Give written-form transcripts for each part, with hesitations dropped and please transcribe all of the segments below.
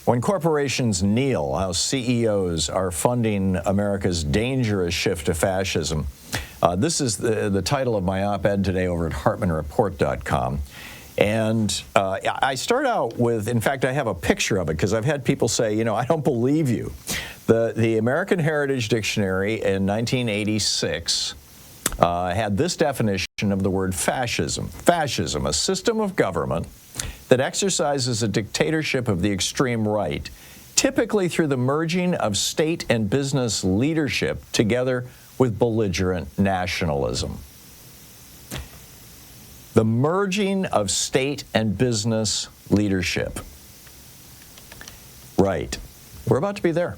When corporations kneel, how CEOs are funding America's dangerous shift to fascism. This is the title of my op-ed today over at HartmannReport.com. And I start out with, in fact, I have a picture of it because I've had people say, you know, I don't believe you. The American Heritage Dictionary in 1986 had this definition of the word fascism. Fascism, a system of government that exercises a dictatorship of the extreme right, typically through the merging of state and business leadership together with belligerent nationalism. The merging of state and business leadership. Right. We're about to be there.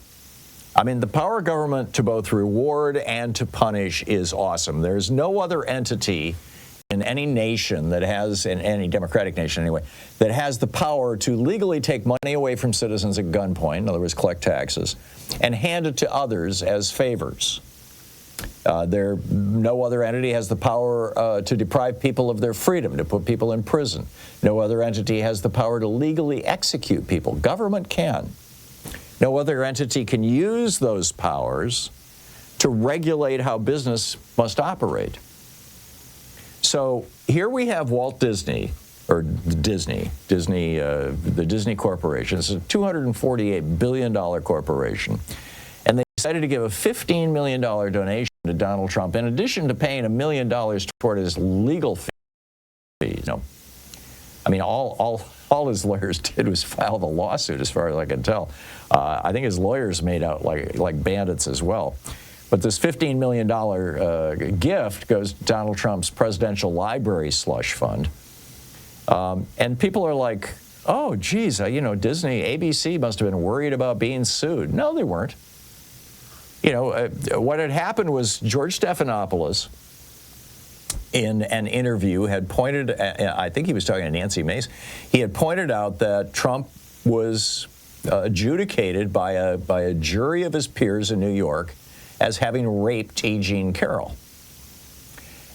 I mean, the power of government to both reward and to punish is awesome. There's no other entity in any nation that has, in any democratic nation anyway, that has the power to legally take money away from citizens at gunpoint, in other words, collect taxes, and hand it to others as favors. No other entity has the power to deprive people of their freedom, to put people in prison. No other entity has the power to legally execute people. Government can. No other entity can use those powers to regulate how business must operate. So here we have Walt Disney, or Disney, the Disney Corporation. It's a $248 billion corporation. And they decided to give a $15 million donation to Donald Trump, in addition to paying $1 million toward his legal fees. You know, I mean, all his lawyers did was file the lawsuit, as far as I can tell. I think his lawyers made out like bandits as well. But this $15 million gift goes to Donald Trump's presidential library slush fund. And people are like, oh, geez, you know, Disney, ABC must have been worried about being sued. No, they weren't. You know, what had happened was George Stephanopoulos, in an interview, had pointed, I think he was talking to Nancy Mace, he had pointed out that Trump was adjudicated by a jury of his peers in New York as having raped E. Jean Carroll.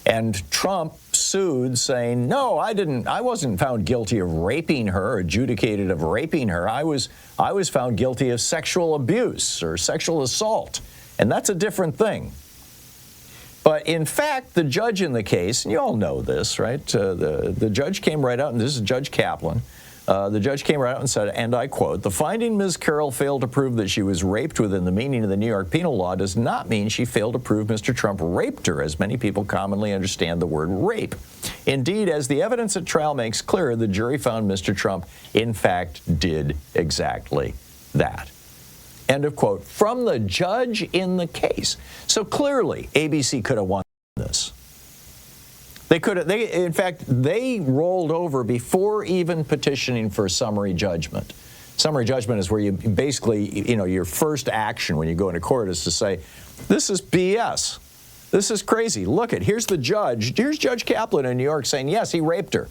And Trump sued, saying, no, I wasn't found guilty of raping her, adjudicated of raping her. I was found guilty of sexual abuse or sexual assault. And that's a different thing. But in fact, the judge in the case, and you all know this, right? The judge came right out, and this is Judge Kaplan. The judge came right out and said, and I quote, "The finding Ms. Carroll failed to prove that she was raped within the meaning of the New York penal law does not mean she failed to prove Mr. Trump raped her, as many people commonly understand the word rape. Indeed, as the evidence at trial makes clear, the jury found Mr. Trump, in fact, did exactly that." End of quote, from the judge in the case. So clearly, ABC could have won this. In fact, they rolled over before even petitioning for summary judgment. Summary judgment is where you basically, you know, your first action when you go into court is to say, this is BS. This is crazy. Look here's the judge. Here's Judge Kaplan in New York saying, yes, he raped her.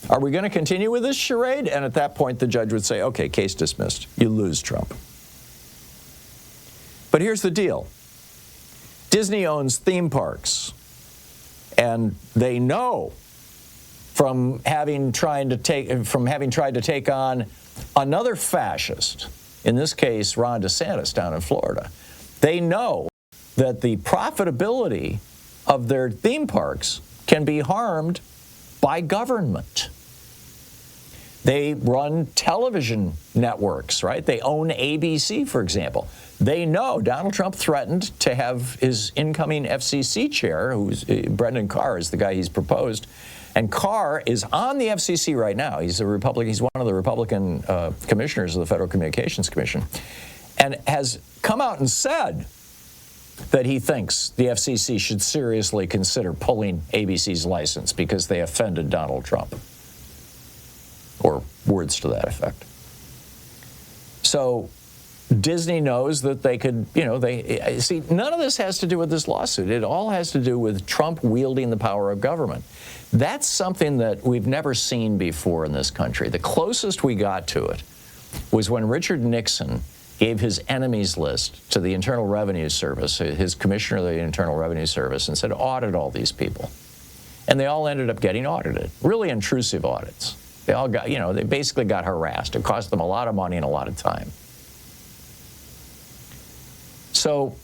Are we going to continue with this charade? And at that point, the judge would say, okay, case dismissed. You lose, Trump. But here's the deal. Disney owns theme parks. And they know from having tried to take on another fascist, in this case, Ron DeSantis down in Florida, they know that the profitability of their theme parks can be harmed by government. They run television networks, right? They own ABC, for example. They know Donald Trump threatened to have his incoming FCC chair, who's Brendan Carr is the guy he's proposed, and Carr is on the FCC right now. He's a Republican. He's one of the Republican commissioners of the Federal Communications Commission, and has come out and said that he thinks the FCC should seriously consider pulling ABC's license because they offended Donald Trump, or words to that effect. So Disney knows that they could, you know, see, none of this has to do with this lawsuit. It all has to do with Trump wielding the power of government. That's something that we've never seen before in this country. The closest we got to it was when Richard Nixon gave his enemies list to the Internal Revenue Service, his commissioner of the Internal Revenue Service, and said, audit all these people. And they all ended up getting audited, really intrusive audits. They all got, they basically got harassed. It cost them a lot of money and a lot of time. So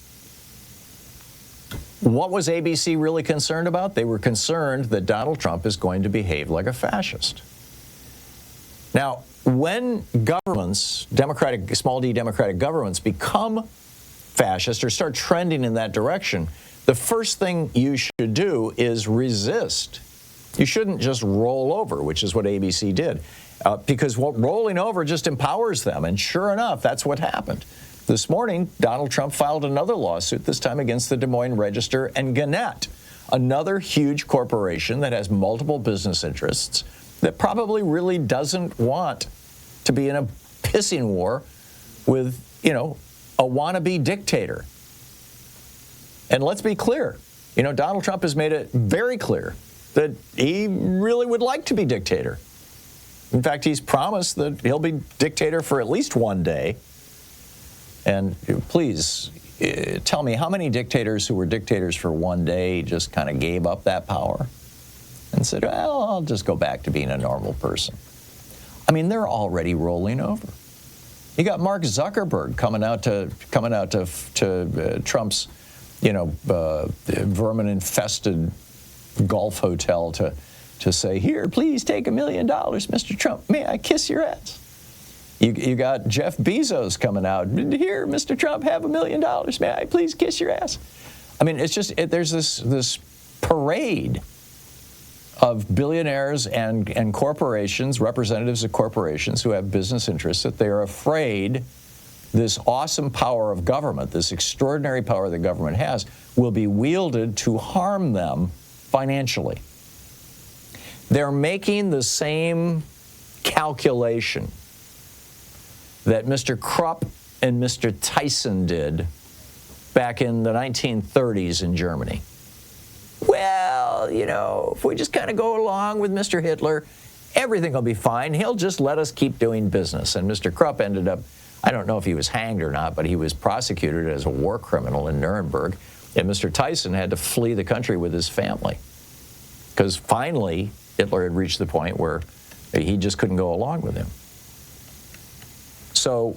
what was ABC really concerned about? They were concerned that Donald Trump is going to behave like a fascist. Now, when governments, small d democratic governments, become fascist or start trending in that direction, the first thing you should do is resist. You shouldn't just roll over, which is what ABC did, because rolling over just empowers them. And sure enough, that's what happened. This morning, Donald Trump filed another lawsuit, this time against the Des Moines Register and Gannett, another huge corporation that has multiple business interests that probably really doesn't want to be in a pissing war with, a wannabe dictator. And let's be clear, Donald Trump has made it very clear that he really would like to be dictator. In fact, he's promised that he'll be dictator for at least one day. And please, tell me, how many dictators who were dictators for one day just kind of gave up that power and said, well, I'll just go back to being a normal person? I mean, they're already rolling over. You got Mark Zuckerberg coming out to Trump's, vermin-infested golf hotel to say, here, please take $1 million, Mr. Trump. May I kiss your ass? You got Jeff Bezos coming out. Here, Mr. Trump, have $1 million. May I please kiss your ass? I mean, it's just, there's this parade of billionaires and corporations, representatives of corporations who have business interests, that they are afraid this awesome power of government, this extraordinary power the government has, will be wielded to harm them financially. They're making the same calculation that Mr. Krupp and Mr. Thyssen did back in the 1930s in Germany. Well, if we just kind of go along with Mr. Hitler, everything will be fine. He'll just let us keep doing business. And Mr. Krupp ended up, I don't know if he was hanged or not, but he was prosecuted as a war criminal in Nuremberg. And Mr. Thyssen had to flee the country with his family because finally Hitler had reached the point where he just couldn't go along with him. So,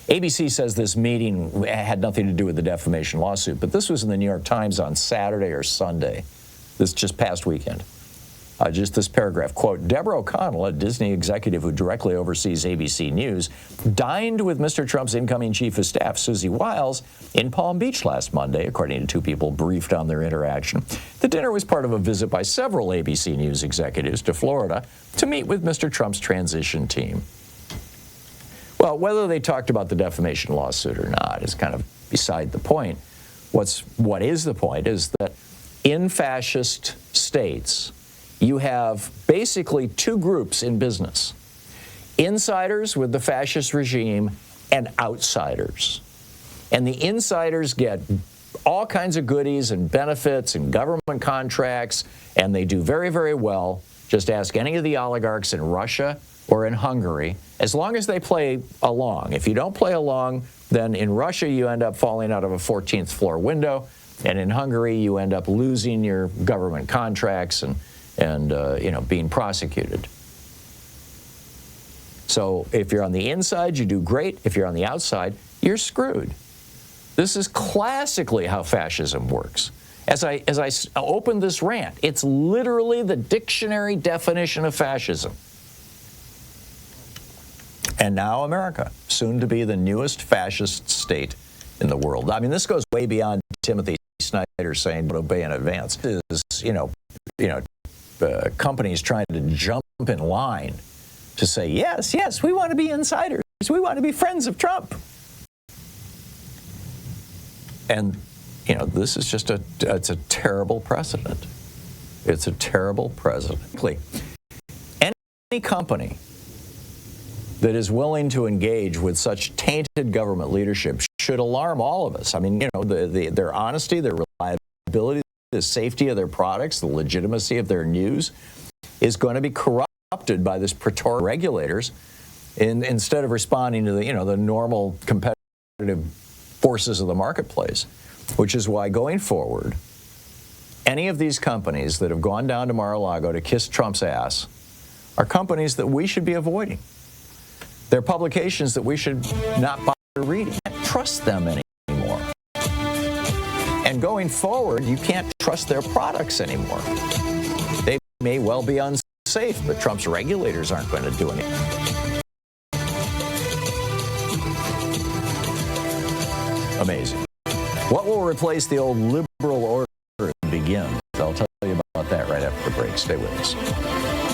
ABC says this meeting had nothing to do with the defamation lawsuit, but this was in the New York Times on Saturday or Sunday, this just past weekend. Just this paragraph, quote, Deborah O'Connell, a Disney executive who directly oversees ABC News, dined with Mr. Trump's incoming chief of staff, Susie Wiles, in Palm Beach last Monday, according to two people briefed on their interaction. The dinner was part of a visit by several ABC News executives to Florida to meet with Mr. Trump's transition team. Well, whether they talked about the defamation lawsuit or not is kind of beside the point. What is the point is that in fascist states, you have basically two groups in business: insiders with the fascist regime and outsiders. And the insiders get all kinds of goodies and benefits and government contracts, and they do very, very well. Just ask any of the oligarchs in Russia or in Hungary, as long as they play along. If you don't play along, then in Russia you end up falling out of a 14th floor window, and in Hungary you end up losing your government contracts and being prosecuted. So if you're on the inside, you do great. If you're on the outside, you're screwed. This is classically how fascism works. As I opened this rant, it's literally the dictionary definition of fascism. And now America, soon to be the newest fascist state in the world. I mean, this goes way beyond Timothy Snyder saying, obey in advance. This is, companies trying to jump in line to say, yes, we want to be insiders. We want to be friends of Trump. And, this is just it's a terrible precedent. It's a terrible precedent. Any company that is willing to engage with such tainted government leadership should alarm all of us. I mean, their honesty, their reliability, the safety of their products, the legitimacy of their news is going to be corrupted by this praetorian regulators instead of responding to the normal competitive forces of the marketplace, which is why going forward, any of these companies that have gone down to Mar-a-Lago to kiss Trump's ass are companies that we should be avoiding. They're publications that we should not bother reading. You can't trust them anymore. And going forward, you can't trust their products anymore. They may well be unsafe, but Trump's regulators aren't going to do anything. Amazing. What will replace the old liberal order and begin? I'll tell you about that right after the break. Stay with us.